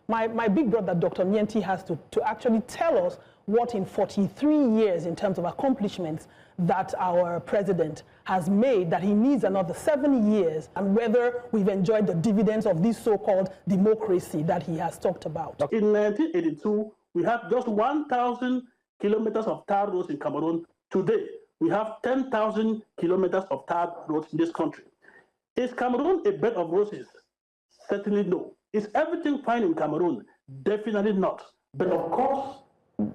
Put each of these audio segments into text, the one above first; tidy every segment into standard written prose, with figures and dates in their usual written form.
my big brother, Dr. Nyenty, has to actually tell us what in 43 years in terms of accomplishments that our president has made, that he needs another 7 years, and whether we've enjoyed the dividends of this so-called democracy that he has talked about. In 1982, we had just 1,000 kilometers of tar roads in Cameroon. Today, we have 10,000 kilometers of tar roads in this country. Is Cameroon a bed of roses? Certainly no. Is everything fine in Cameroon? Definitely not. But of course,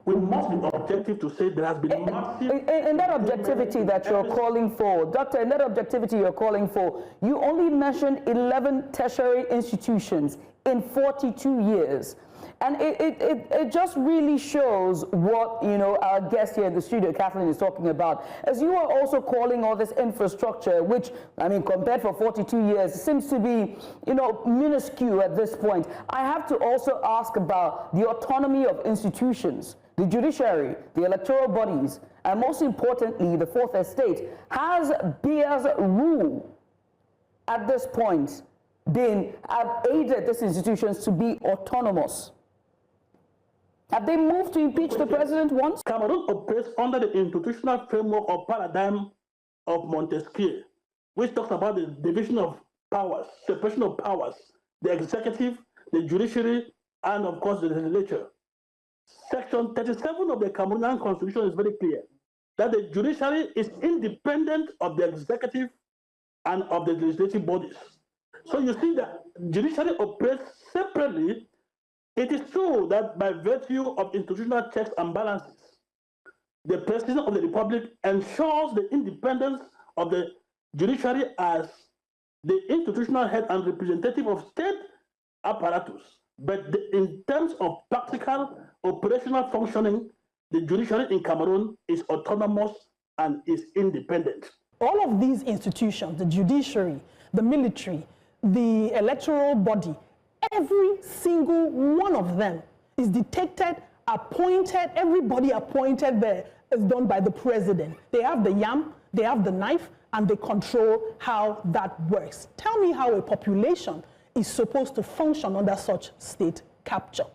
we must be objective to say there has been massive... In that objectivity that you're calling for, Doctor, in that objectivity you're calling for, you only mentioned 11 tertiary institutions in 42 years. And it just really shows what, you know, our guest here in the studio, Kathleen, is talking about. As you are also calling all this infrastructure, which, I mean, compared for 42 years, seems to be, you know, minuscule at this point. I have to also ask about the autonomy of institutions, the judiciary, the electoral bodies, and most importantly, the Fourth Estate. Has Biya's rule at this point have aided these institutions to be autonomous? Have they moved to impeach the president once? Cameroon operates under the institutional framework or paradigm of Montesquieu, which talks about the division of powers, separation of powers, the executive, the judiciary, and of course the legislature. Section 37 of the Cameroonian constitution is very clear that the judiciary is independent of the executive and of the legislative bodies. So you see that judiciary operates separately. It is true that by virtue of institutional checks and balances, the President of the Republic ensures the independence of the judiciary as the institutional head and representative of state apparatus. But in terms of practical operational functioning, the judiciary in Cameroon is autonomous and is independent. All of these institutions, the judiciary, the military, the electoral body, every single one of them is detected, appointed, everybody appointed there is done by the president. They have the yam, they have the knife, and they control how that works. Tell me how a population is supposed to function under such state capture.